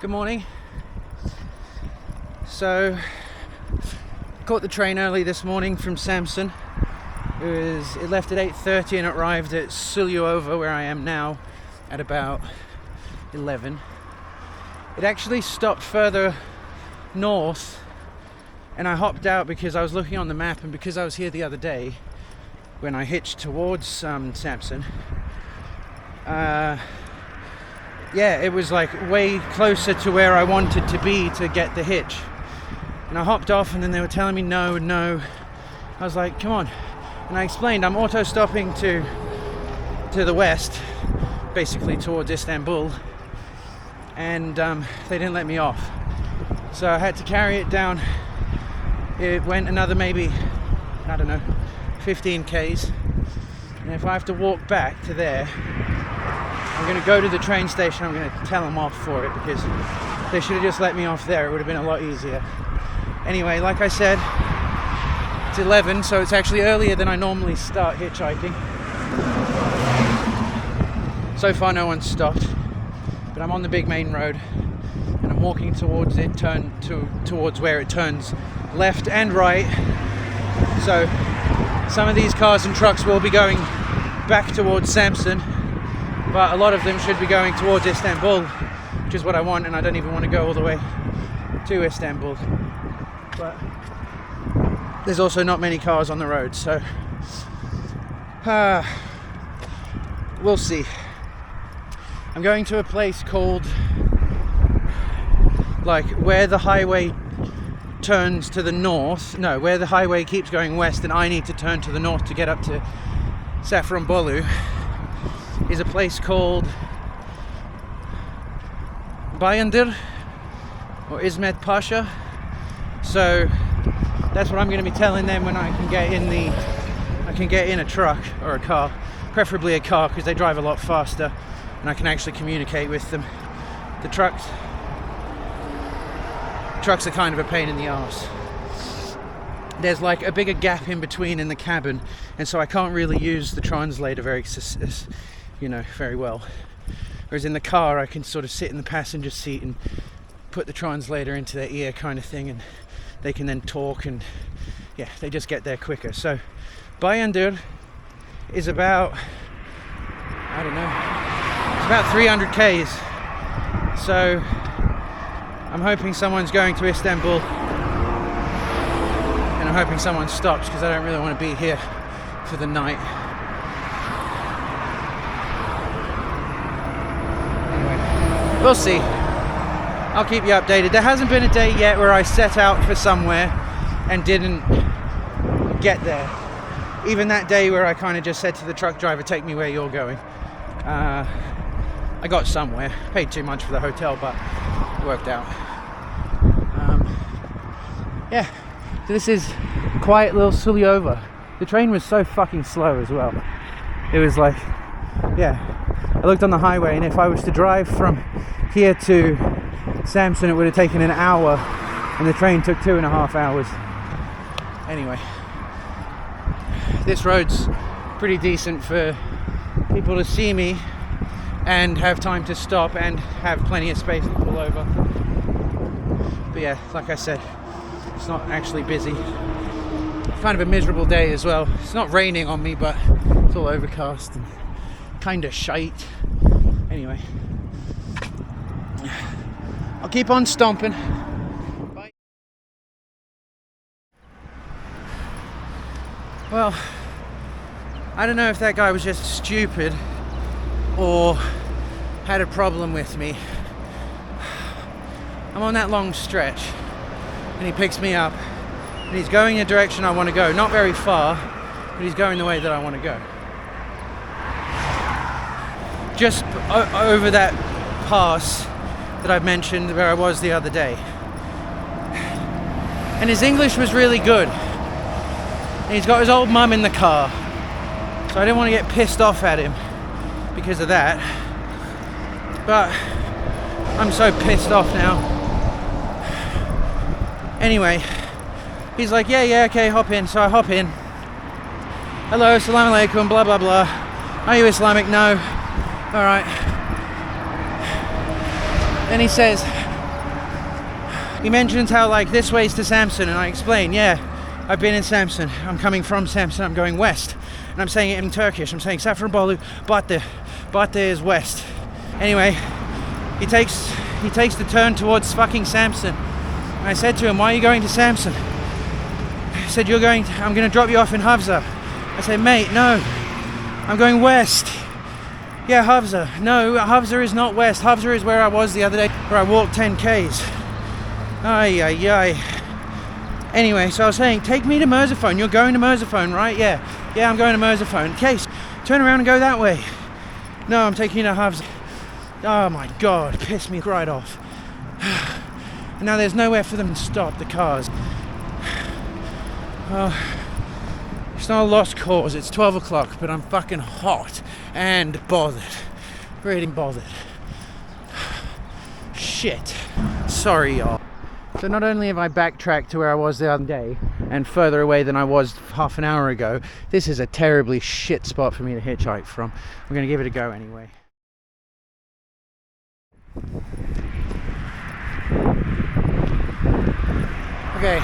Good morning. So, caught the train early this morning from Samsun. It left at 8:30 and it arrived at Suluova, where I am now, at about 11. It actually stopped further north, and I hopped out because I was looking on the map, and because I was here the other day when I hitched towards Samsun. It was like way closer to where I wanted to be to get the hitch. And I hopped off, and then they were telling me no. I was like, come on. And I explained I'm auto stopping to the west, basically towards Istanbul, and they didn't let me off. So I had to carry it down. It went another maybe, 15 k's. And if I have to walk back to there, I'm going to go to the train station. I'm going to tell them off for it, because they should have just let me off there. It would have been a lot easier. Anyway, like I said, it's 11, so it's actually earlier than I normally start hitchhiking. So far no one's stopped, but I'm on the big main road and I'm walking towards it, towards where it turns left and right. So some of these cars and trucks will be going back towards Samsun, but a lot of them should be going towards Istanbul, which is what I want, and I don't even want to go all the way to Istanbul. But there's also not many cars on the road, so we'll see. I'm going to a place called, like, where the highway turns to the north. No, where the highway keeps going west and I need to turn to the north to get up to Safranbolu, is a place called Bayındır or Ismetpaşa. So that's what I'm going to be telling them when I can get in a truck or a car, preferably a car, because they drive a lot faster and I can actually communicate with them. The trucks are kind of a pain in the arse. There's like a bigger gap in between in the cabin, and so I can't really use the translator very well. Whereas in the car I can sort of sit in the passenger seat and put the translator into their ear kind of thing, and they can then talk, and they just get there quicker. So Bayındır is about, it's about 300 k's. So I'm hoping someone's going to Istanbul, and I'm hoping someone stops, because I don't really want to be here for the night. Anyway, we'll see. I'll keep you updated. There hasn't been a day yet where I set out for somewhere and didn't get there. Even that day where I kind of just said to the truck driver, take me where you're going. I got somewhere. Paid too much for the hotel, but it worked out. So this is quiet little Suluova. The train was so fucking slow as well. It was like, I looked on the highway, and if I was to drive from here to Samsun, it would have taken an hour, and the train took 2.5 hours. Anyway, this road's pretty decent for people to see me and have time to stop and have plenty of space to pull over. But like I said, it's not actually busy. It's kind of a miserable day as well. It's not raining on me, but it's all overcast and kind of shite. Anyway, I'll keep on stomping. Bye. Well, I don't know if that guy was just stupid or had a problem with me. I'm on that long stretch, and he picks me up, and he's going the direction I want to go. Not very far, but he's going the way that I want to go. Just over that pass that I've mentioned where I was the other day. And his English was really good. And he's got his old mum in the car. So I didn't want to get pissed off at him because of that. But I'm so pissed off now. Anyway, he's like, yeah, okay, hop in. So I hop in. Hello, salam alaikum, blah, blah, blah. Are you Islamic? No. Alright. Then he says, he mentions how like this way's to Samsun, and I explain, yeah, I've been in Samsun, I'm coming from Samsun, I'm going west, and I'm saying it in Turkish, I'm saying Safranbolu, Batı is west. Anyway, he takes the turn towards fucking Samsun, and I said to him, why are you going to Samsun? He said, I'm going to drop you off in Havza. I said, mate, no, I'm going west. Yeah, Havza. No, Havza is not west. Havza is where I was the other day, where I walked 10 Ks. Ay, ay, ay. Anyway, so I was saying, take me to Merzifon. You're going to Merzifon, right? Yeah, I'm going to Merzifon. Okay, turn around and go that way. No, I'm taking you to Havza. Oh my God, pissed me right off. And now there's nowhere for them to stop, the cars. Oh, it's not a lost cause, it's 12 o'clock, but I'm fucking hot and bothered. Really bothered. Shit. Sorry, y'all. So not only have I backtracked to where I was the other day, and further away than I was half an hour ago, this is a terribly shit spot for me to hitchhike from. I'm going to give it a go anyway. Okay,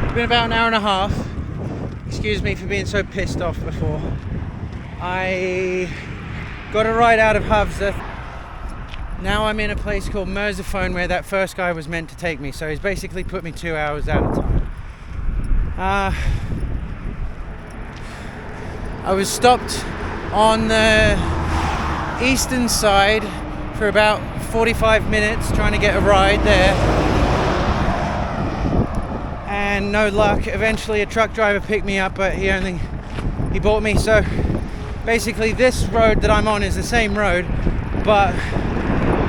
it's been about an hour and a half. Excuse me for being so pissed off before. I got a ride out of Havza. Now I'm in a place called Merzifon where that first guy was meant to take me, so he's basically put me 2 hours out of time. I was stopped on the eastern side for about 45 minutes trying to get a ride there, and no luck. Eventually a truck driver picked me up, but he bought me. So basically this road that I'm on is the same road, but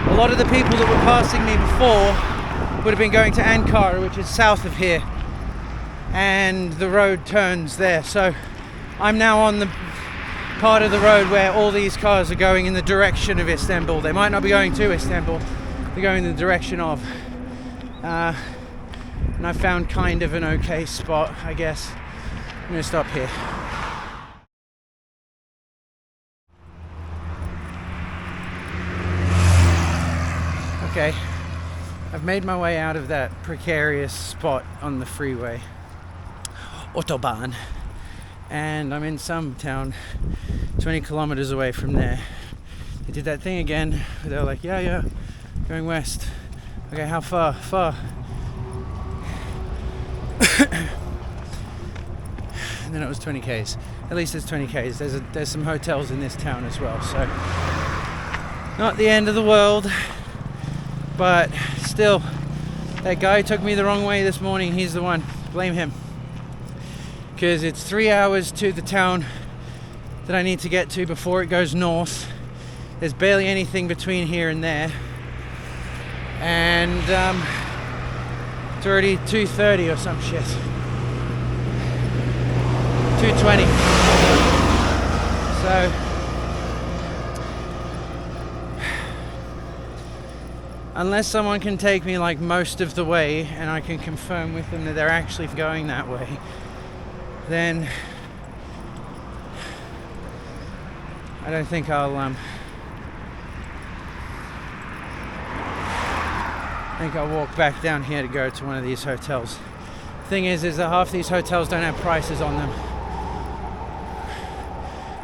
a lot of the people that were passing me before would have been going to Ankara, which is south of here, and the road turns there. So I'm now on the part of the road where all these cars are going in the direction of Istanbul. They might not be going to Istanbul, they're going in the direction of. And I found kind of an okay spot, I guess. I'm going to stop here. Okay, I've made my way out of that precarious spot on the freeway, Autobahn, and I'm in some town 20 kilometers away from there. They did that thing again. They were like, yeah, going west. Okay, how far? Far. And then it was 20 Ks. At least it's 20 Ks. There's some hotels in this town as well, so not the end of the world. But still, that guy took me the wrong way this morning. He's the one. Blame him. Because it's 3 hours to the town that I need to get to before it goes north. There's barely anything between here and there. And it's already 2:30 or some shit. 2:20. So unless someone can take me like most of the way and I can confirm with them that they're actually going that way, then I don't think I'll walk back down here to go to one of these hotels. Thing is that half these hotels don't have prices on them.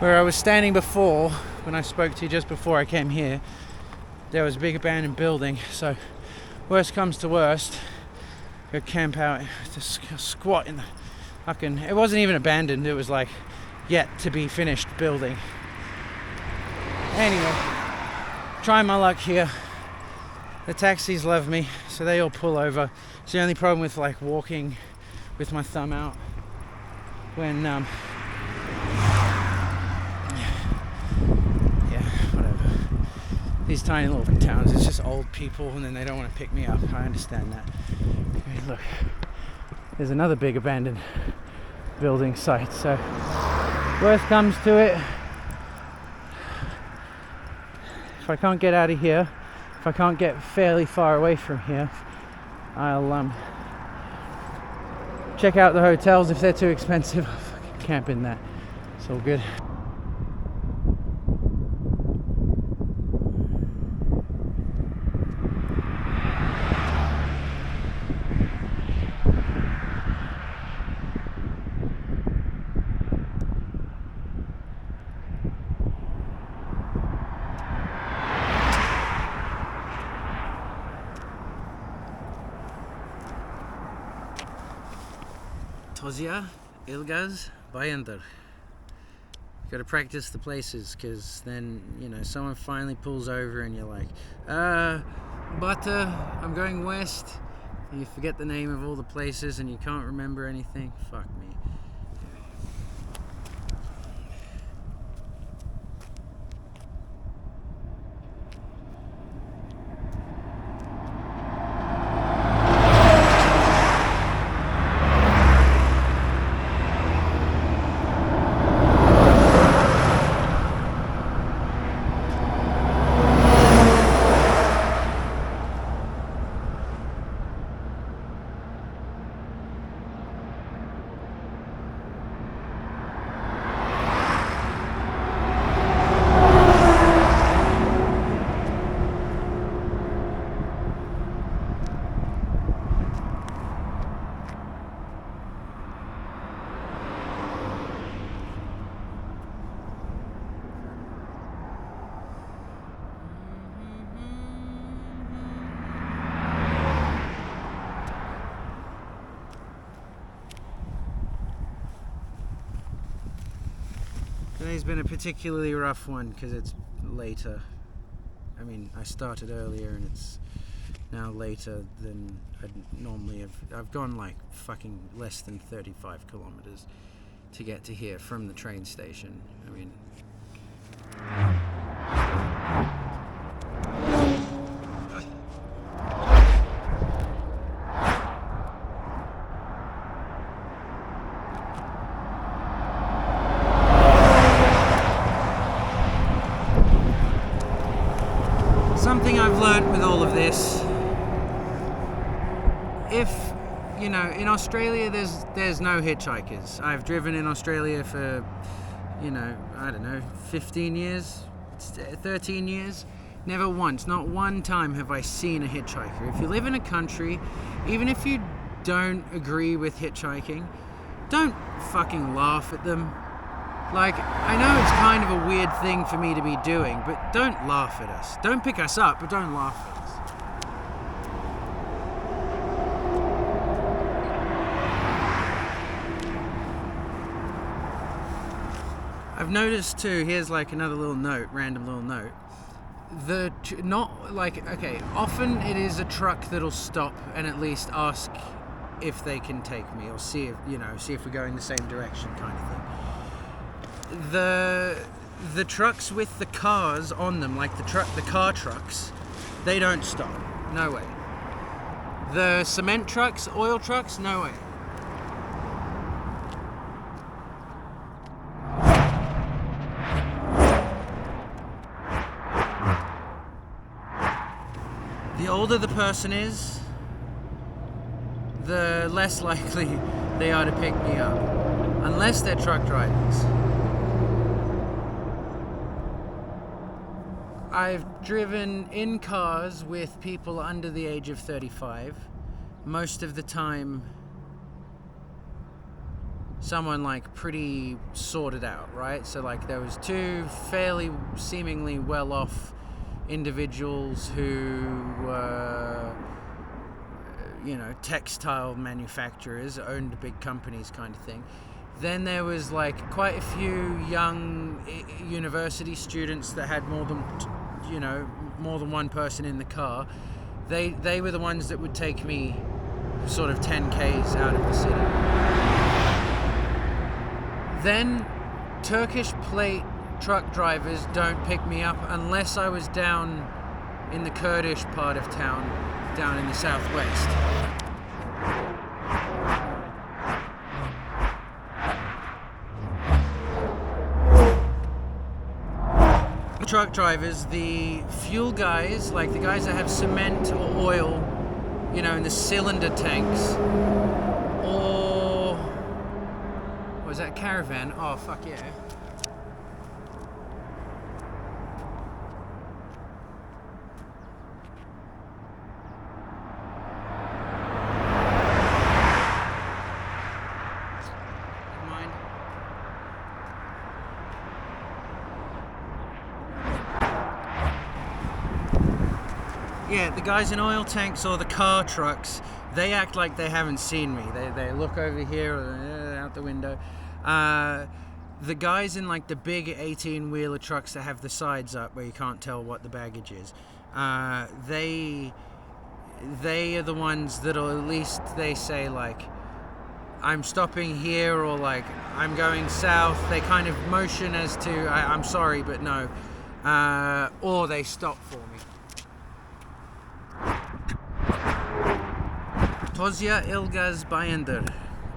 Where I was standing before, when I spoke to you just before I came here, there was a big abandoned building, so worst comes to worst, go camp out, just squat in the fucking, it wasn't even abandoned, it was like yet to be finished building. Anyway, try my luck here. The taxis love me, so they all pull over. It's the only problem with like walking with my thumb out when these tiny little towns, it's just old people and then they don't want to pick me up. I understand that. Okay, look, there's another big abandoned building site, so worst comes to it, if I can't get out of here, if I can't get fairly far away from here, I'll check out the hotels. If they're too expensive, I'll fucking camp in that. It's all good. Tozya, Ilgaz, Bayındır. Got to practice the places, because then, you know, someone finally pulls over and you're like, Butter, I'm going west. And you forget the name of all the places and you can't remember anything. Fuck me. Today's been a particularly rough one because it's later. I mean, I started earlier and it's now later than I'd normally have. I've gone like fucking less than 35 kilometers to get to here from the train station. I mean... Something I've learnt with all of this, if, you know, in Australia there's no hitchhikers. I've driven in Australia for, you know, I don't know, 15 years, 13 years. Never once, not one time have I seen a hitchhiker. If you live in a country, even if you don't agree with hitchhiking, don't fucking laugh at them. Like, I know it's kind of a weird thing for me to be doing, but don't laugh at us. Don't pick us up, but don't laugh at us. I've noticed too, here's like another little note, random little note. Often it is a truck that'll stop and at least ask if they can take me, or see if we're going the same direction, kind of thing. The trucks with the cars on them, like the car trucks, they don't stop. No way. The cement trucks, oil trucks, no way. The older the person is, the less likely they are to pick me up, unless they're truck drivers. I've driven in cars with people under the age of 35. Most of the time, someone like pretty sorted out, right? So like there was two fairly seemingly well-off individuals who were, textile manufacturers, owned big companies kind of thing. Then there was like quite a few young university students that had more than one person in the car. They were the ones that would take me sort of 10Ks out of the city. Then Turkish plate truck drivers don't pick me up unless I was down in the Kurdish part of town, down in the southwest. Truck drivers, the fuel guys, like the guys that have cement or oil, in the cylinder tanks, or was that caravan? Oh fuck yeah. Yeah, the guys in oil tanks or the car trucks, they act like they haven't seen me. They look over here, out the window. The guys in like the big 18-wheeler trucks that have the sides up where you can't tell what the baggage is, they are the ones that'll, at least they say like, I'm stopping here, or like I'm going south. They kind of motion as to I'm sorry but no, or they stop for me. Tozya Ilgaz Bayındır.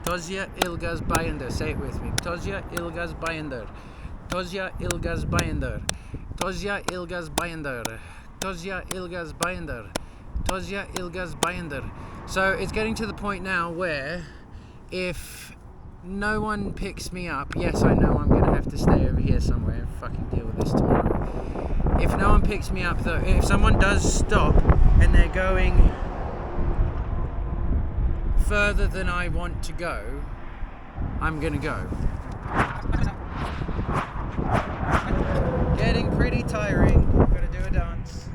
Tozya Ilgaz Bayındır. Say it with me. Tozya Ilgaz Bayındır. Tozya Ilgaz Bayındır. Tozya Ilgaz Bayındır. Tozya Ilgaz Bayındır. Tozya Ilgaz Bayındır. So it's getting to the point now where if no one picks me up, yes, I know I'm going to have to stay over here somewhere and fucking deal with this tomorrow. If no one picks me up though, if someone does stop and they're going further than I want to go, I'm gonna go. Getting pretty tiring. Gotta do a dance.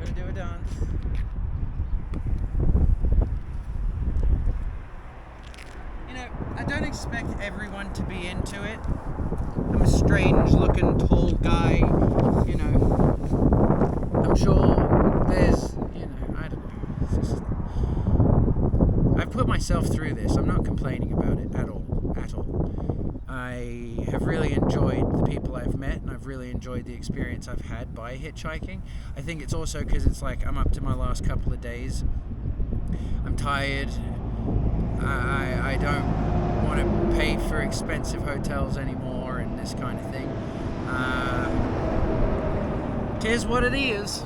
Gotta do a dance. You know, I don't expect everyone to be into it. I'm a strange looking tall guy, you know. I'm sure there's, you know, I don't know. It's just, I've put myself through this. I'm not complaining about it at all. At all. I have really enjoyed the people I've met, and I've really enjoyed the experience I've had by hitchhiking. I think it's also because it's like I'm up to my last couple of days. I'm tired. I don't want to pay for expensive hotels anymore and this kind of thing. Tis what it is.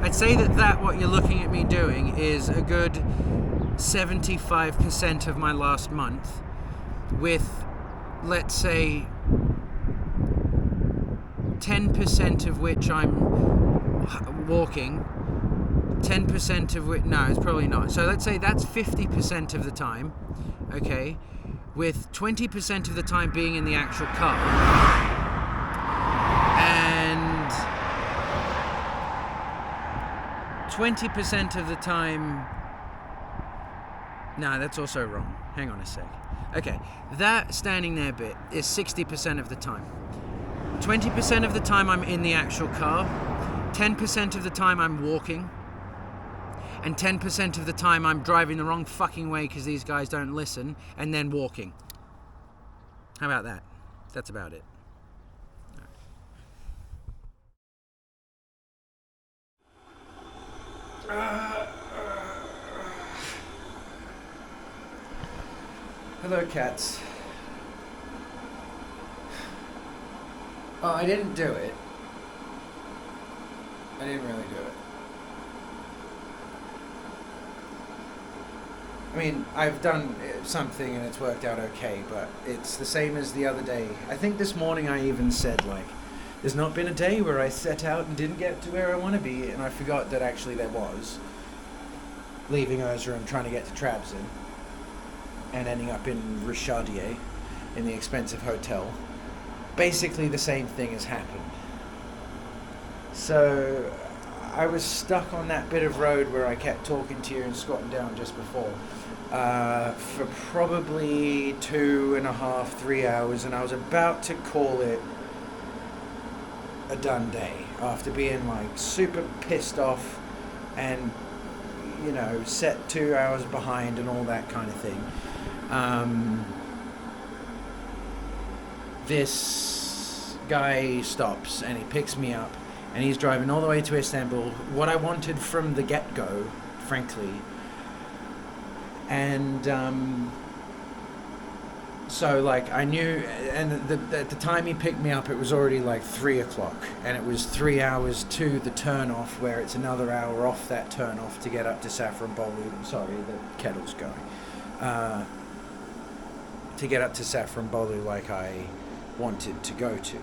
I'd say that what you're looking at me doing is a good 75% of my last month, with, let's say, 10% of which I'm walking, 10% of which, no, it's probably not. So let's say that's 50% of the time, okay, with 20% of the time being in the actual car, and 20% of the time, no, that's also wrong. Hang on a sec. Okay, that standing there bit is 60% of the time. 20% of the time I'm in the actual car, 10% of the time I'm walking, and 10% of the time I'm driving the wrong fucking way because these guys don't listen, and then walking. How about that? That's about it. Hello, cats. Oh, I didn't do it. I didn't really do it. I mean, I've done something and it's worked out okay, but it's the same as the other day. I think this morning I even said, like, there's not been a day where I set out and didn't get to where I want to be, and I forgot that actually there was. Leaving Erzurum, trying to get to Trabzon, and ending up in Gümüşhacıköy, in the expensive hotel. Basically the same thing has happened. So I was stuck on that bit of road where I kept talking to you and squatting down just before for probably 2.5, 3 hours, and I was about to call it a done day after being like super pissed off and, you know, set 2 hours behind and all that kind of thing. This guy stops and he picks me up and he's driving all the way to Istanbul, what I wanted from the get-go, frankly. And so like I knew, and at the time he picked me up it was already like 3 o'clock, and it was 3 hours to the turn-off, where it's another hour off that turn-off to get up to Safranbolu. Sorry, the kettle's going. To get up to Safranbolu like I wanted to go to.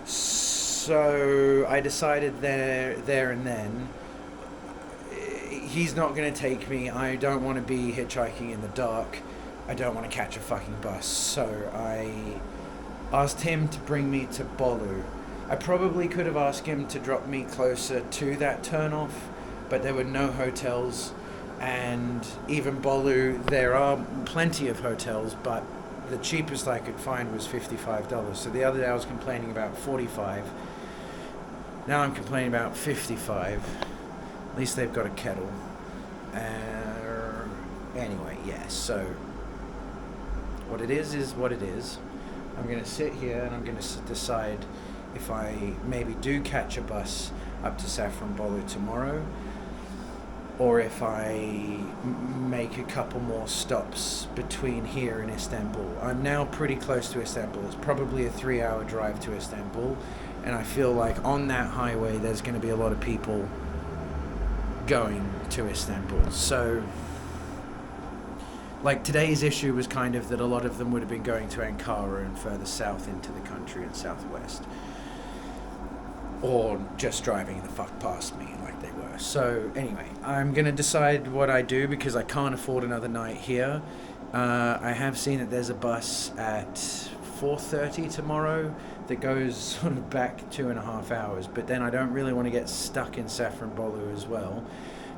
So I decided there and then, he's not going to take me. I don't want to be hitchhiking in the dark. I don't want to catch a fucking bus. So I asked him to bring me to Bolu. I probably could have asked him to drop me closer to that turn-off, but there were no hotels. And even Bolu, there are plenty of hotels, but the cheapest I could find was $55. So the other day I was complaining about 45. Now I'm complaining about 55. At least they've got a kettle. Anyway, yeah, so what it is what it is. I'm going to sit here and I'm going to decide if I maybe do catch a bus up to Safranbolu tomorrow, or if I make a couple more stops between here and Istanbul. I'm now pretty close to Istanbul. It's probably a 3-hour drive to Istanbul, and I feel like on that highway there's going to be a lot of people going to Istanbul. So, like, today's issue was kind of that a lot of them would have been going to Ankara and further south into the country and southwest, or just driving the fuck past me like they were. So anyway, I'm gonna decide what I do because I can't afford another night here. I have seen that there's a bus at 4:30 tomorrow that goes sort of back 2.5 hours, but then I don't really want to get stuck in Safranbolu as well,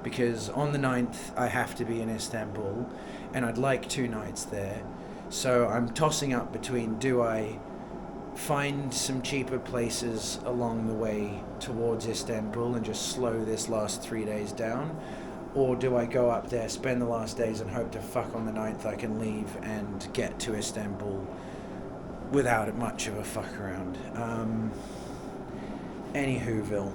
because on the 9th I have to be in Istanbul and I'd like 2 nights there. So I'm tossing up between, do I find some cheaper places along the way towards Istanbul and just slow this last 3 days down, or do I go up there, spend the last days and hope to fuck on the 9th I can leave and get to Istanbul without much of a fuck around. Anywhoville,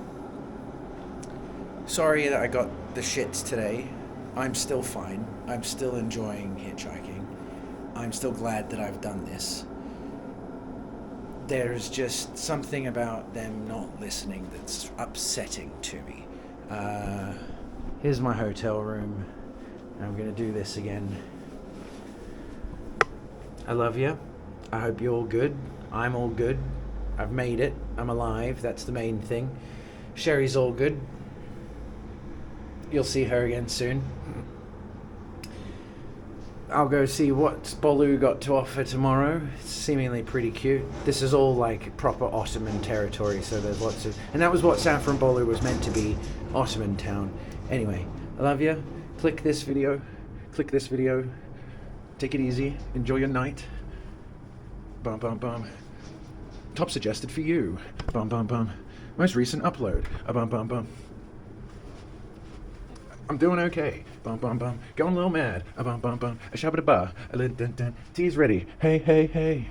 sorry that I got the shits today. I'm still fine. I'm still enjoying hitchhiking. I'm still glad that I've done this. There's just something about them not listening that's upsetting to me. Here's my hotel room. I'm gonna do this again. I love you. I hope you're all good. I'm all good. I've made it. I'm alive. That's the main thing. Sherry's all good. You'll see her again soon. I'll go see what Bolu got to offer tomorrow. It's seemingly pretty cute. This is all like proper Ottoman territory, so there's lots of... And that was what Safranbolu was meant to be, Ottoman town. Anyway, I love you. Click this video. Click this video. Take it easy. Enjoy your night. Bum bum bum. Top suggested for you. Bum bum bum. Most recent upload. Bum bum bum. I'm doing okay. Bum bum bum. Going a little mad. Bum bum bum. A shabba da ba. A little dun dun. Tea's ready. Hey hey hey.